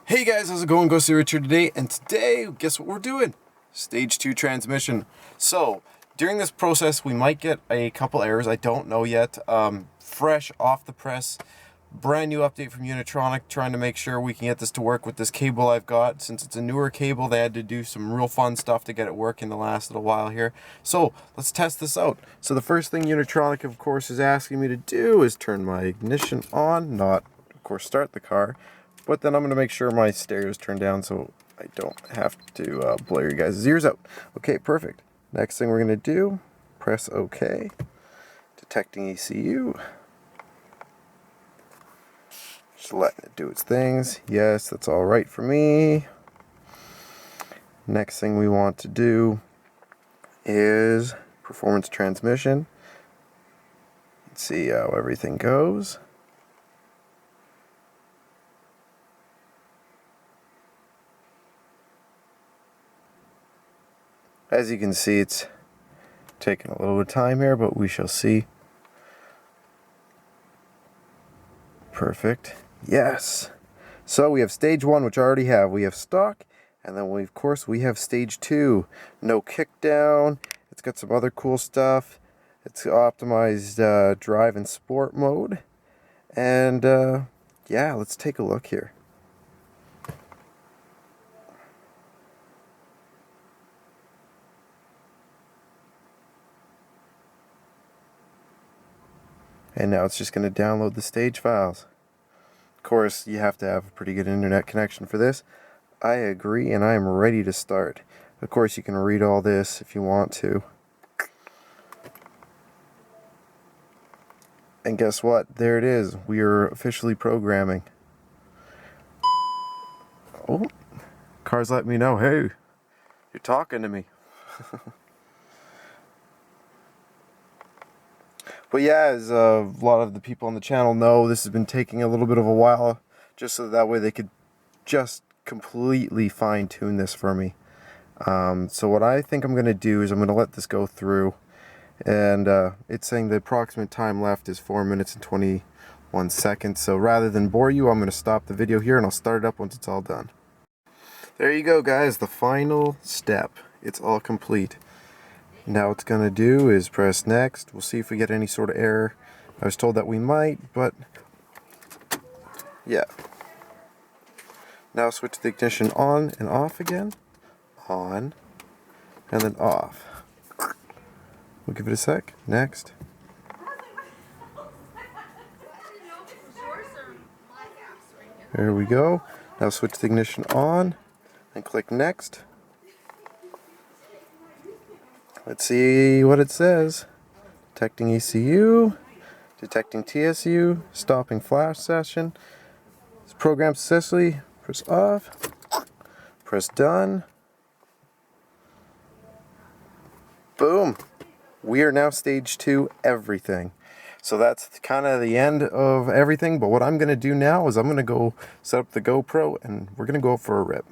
Hey guys, how's it going? Ghosty Richard today, and today, guess what we're doing? Stage 2 transmission. So, during this process, we might get a couple errors, I don't know yet. Fresh off the press, brand new update from Unitronic, trying to make sure we can get this to work with this cable I've got. Since it's a newer cable, they had to do some real fun stuff to get it working the last little while here. So, let's test this out. So the first thing Unitronic, of course, is asking me to do is turn my ignition on, not, of course, start the car. But then I'm going to make sure my stereo is turned down so I don't have to blare you guys' ears out. Okay, perfect. Next thing we're going to do, press OK. Detecting ECU. Just letting it do its things. Yes, that's all right for me. Next thing we want to do is performance transmission. Let's see how everything goes. As you can see, it's taking a little bit of time here, but we shall see. Perfect. Yes. So we have stage 1, which I already have. We have stock, and then of course we have stage 2. No kickdown. It's got some other cool stuff. It's optimized drive and sport mode. And yeah, let's take a look here. And now it's just going to download the stage files. Of course, you have to have a pretty good internet connection for this. I agree, and I am ready to start. Of course, you can read all this if you want to. And guess what? There it is. We are officially programming. Oh, car's letting me know, hey, you're talking to me. But yeah, as a lot of the people on the channel know, this has been taking a little bit of a while, just so that way they could just completely fine-tune this for me. So what I think I'm going to do is I'm going to let this go through, and it's saying the approximate time left is 4 minutes and 21 seconds. So rather than bore you, I'm going to stop the video here and I'll start it up once it's all done. There you go, guys, the final step. It's all complete. Now what it's going to do is press next. We'll see if we get any sort of error. I was told that we might, but yeah. Now switch the ignition on and off again. On and then off. We'll give it a sec. Next. There we go. Now switch the ignition on and click next. Let's see what it says. Detecting ECU, detecting TSU, stopping flash session. It's programmed successfully. Press off, press done. Boom. We are now stage 2 everything. So that's kind of the end of everything, but what I'm going to do now is I'm going to go set up the GoPro and we're going to go for a rip.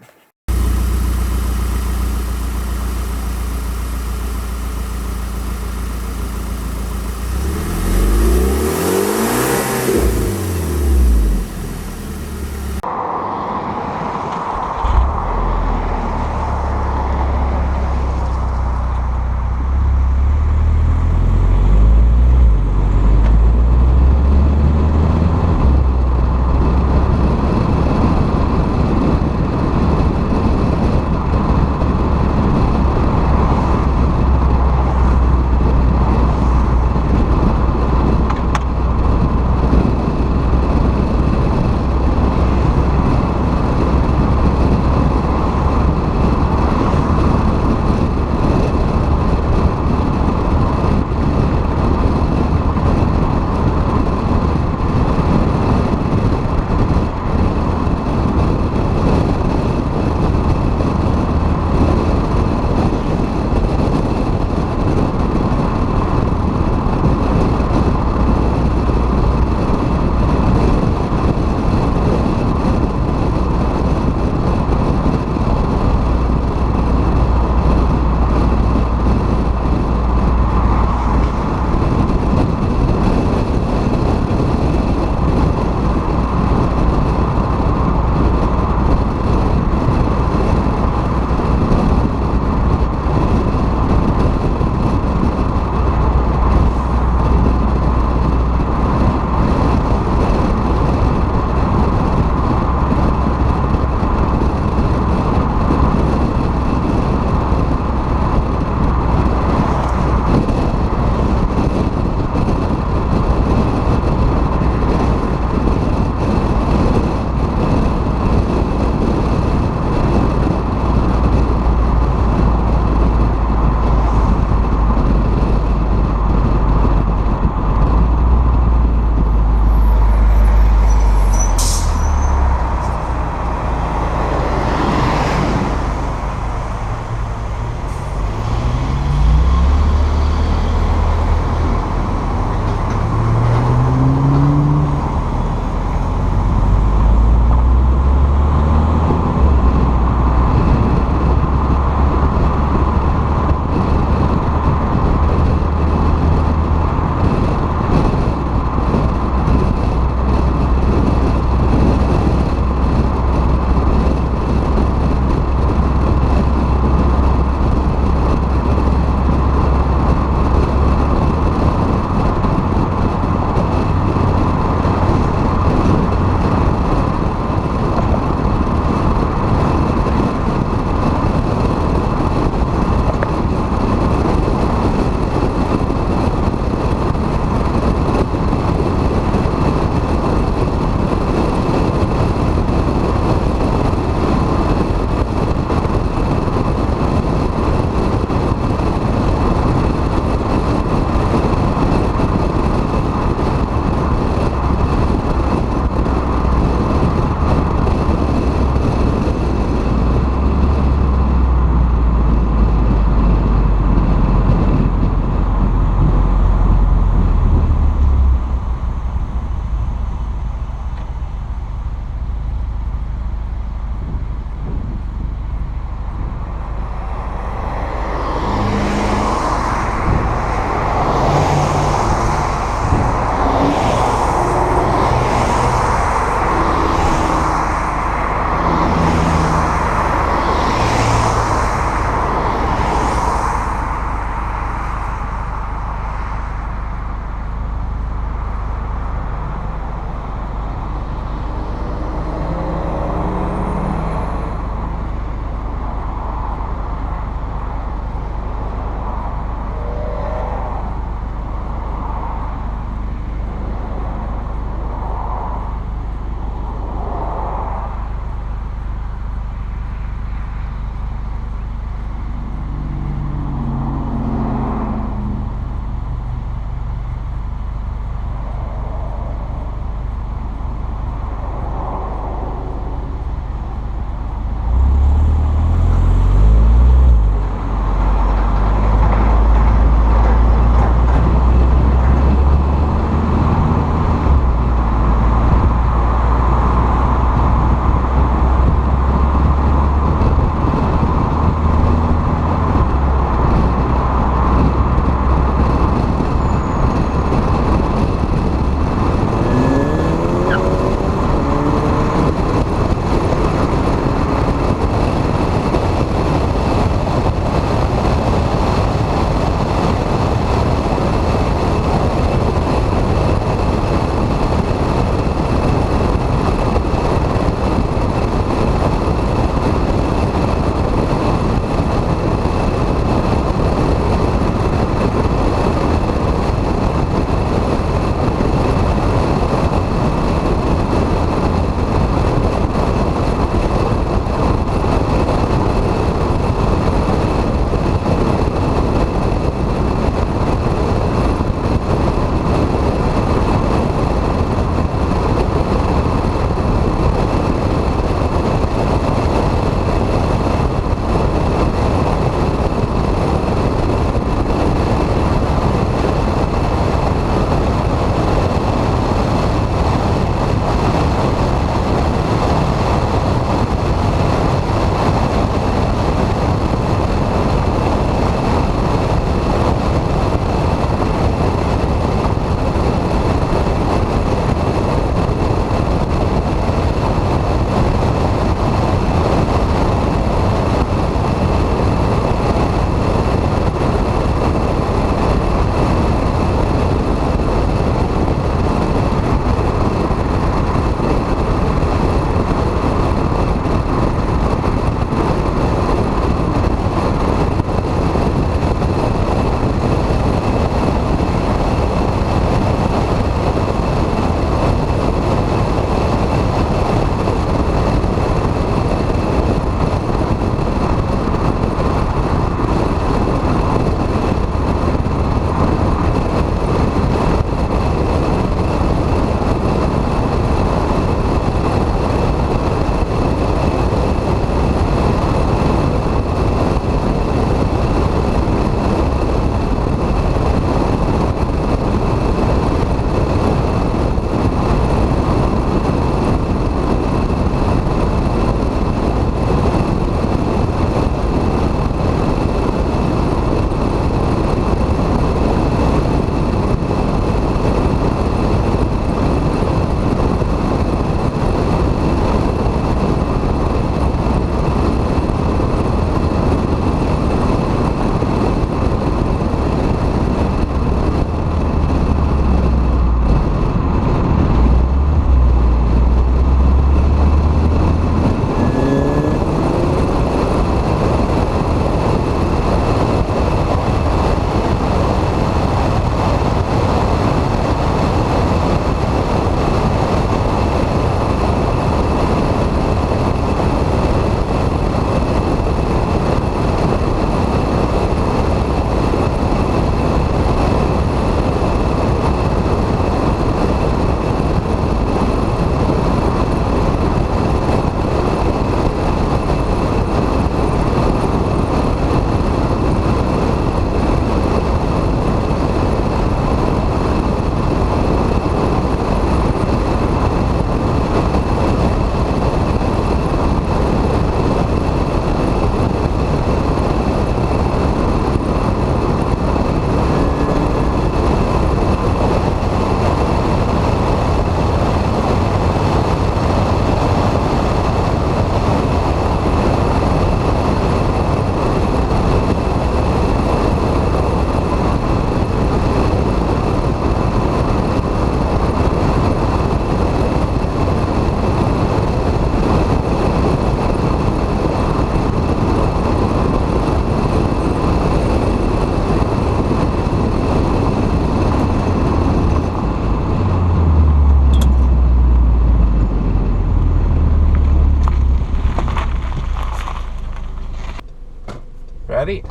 ready.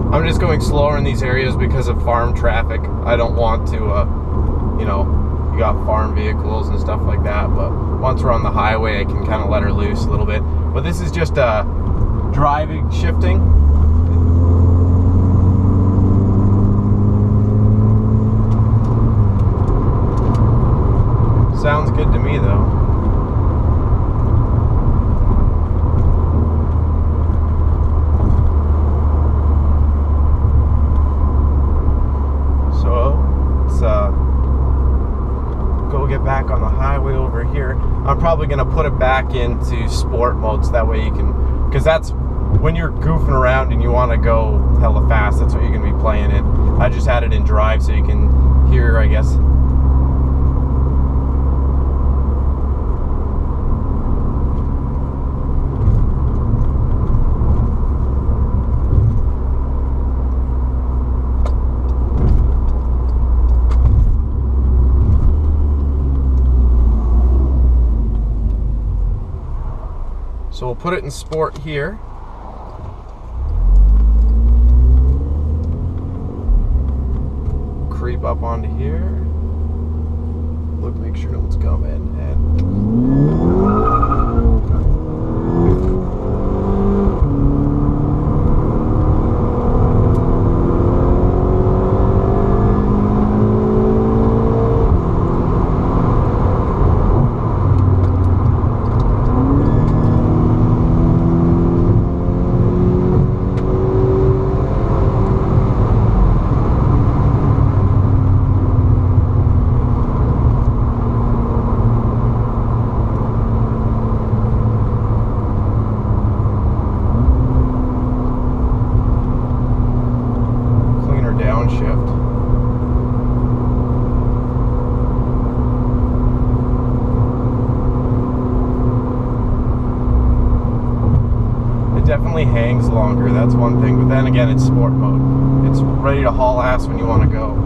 I'm just going slower in these areas because of farm traffic. I don't want to, you got farm vehicles and stuff like that, but once we're on the highway, I can kind of let her loose a little bit. But this is just driving, shifting. Sounds good to me though. Get back on the highway over here. I'm probably gonna put it back into sport mode so that way you can, because that's when you're goofing around and you want to go hella fast, that's what you're gonna be playing it. I just had it in drive so you can hear, I guess. So we'll put it in sport here. Creep up onto here. Look, make sure no one's coming. Definitely hangs longer, that's one thing, but then again, it's sport mode. It's ready to haul ass when you want to go.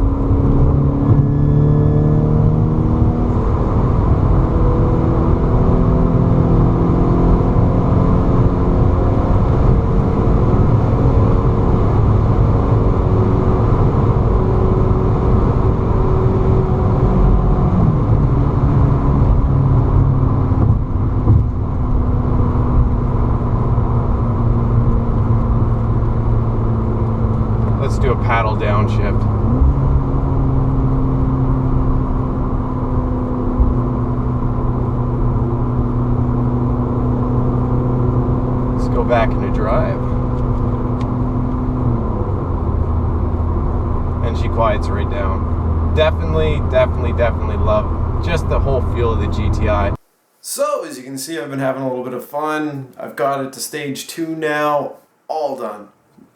Let's do a paddle downshift. Let's go back into drive. And she quiets right down. Definitely love just the whole feel of the GTI. So, as you can see, I've been having a little bit of fun. I've got it to stage 2 now, all done.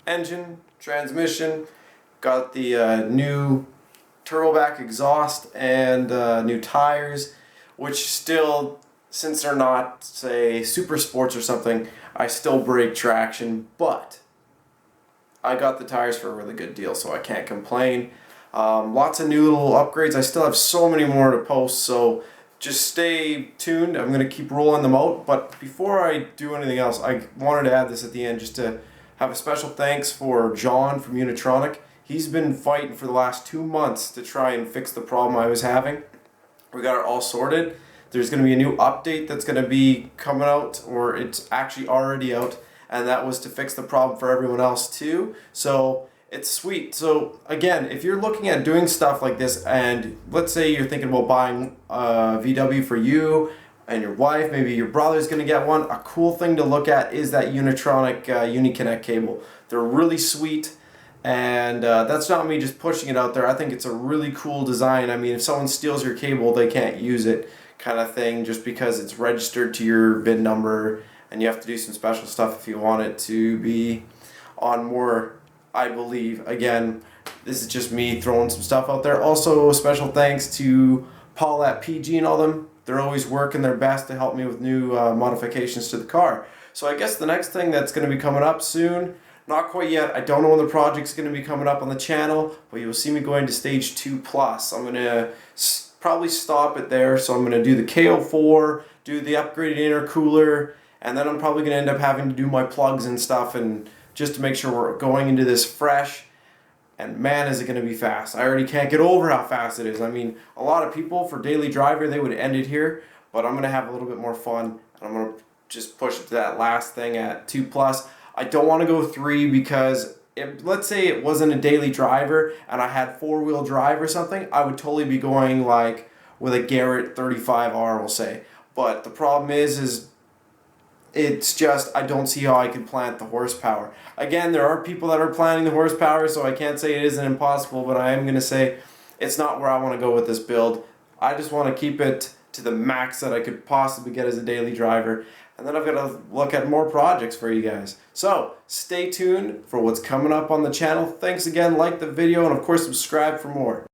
Engine, transmission, got the new turboback exhaust and new tires, which still, since they're not, say, super sports or something, I still break traction, but I got the tires for a really good deal, so I can't complain. Lots of new little upgrades. I still have so many more to post, so just stay tuned. I'm going to keep rolling them out, but before I do anything else, I wanted to add this at the end just to have a special thanks for John from Unitronic. He's been fighting for the last 2 months to try and fix the problem I was having. We got it all sorted. There's going to be a new update that's going to be coming out, or it's actually already out, and that was to fix the problem for everyone else too. So it's sweet. So again, if you're looking at doing stuff like this, and let's say you're thinking about buying a VW for you and your wife, maybe your brother's going to get one, a cool thing to look at is that unitronic uniconnect cable. They're really sweet, and that's not me just pushing it out there. I think it's a really cool design. I mean, if someone steals your cable, they can't use it, kind of thing, just because it's registered to your VIN number, and you have to do some special stuff if you want it to be on more, I believe. Again, this is just me throwing some stuff out there. Also, special thanks to Paul at PG and all them. They're always working their best to help me with new modifications to the car. So I guess the next thing that's going to be coming up soon, not quite yet, I don't know when the project's going to be coming up on the channel, but you'll see me going to stage 2+. I'm going to probably stop it there. So I'm going to do the KO4, do the upgraded intercooler, and then I'm probably going to end up having to do my plugs and stuff, and just to make sure we're going into this fresh. And man, is it going to be fast. I already can't get over how fast it is. I mean, a lot of people for daily driver, they would end it here, but I'm going to have a little bit more fun, and I'm going to just push it to that last thing at 2+. I don't want to go 3 because if, let's say it wasn't a daily driver and I had 4-wheel drive or something, I would totally be going like with a Garrett 35R, we'll say. But the problem is it's just, I don't see how I could plant the horsepower. Again, there are people that are planting the horsepower, so I can't say it isn't impossible, but I am going to say it's not where I want to go with this build. I just want to keep it to the max that I could possibly get as a daily driver, and then I've got to look at more projects for you guys. So stay tuned for what's coming up on the channel. Thanks again, like the video, and of course subscribe for more.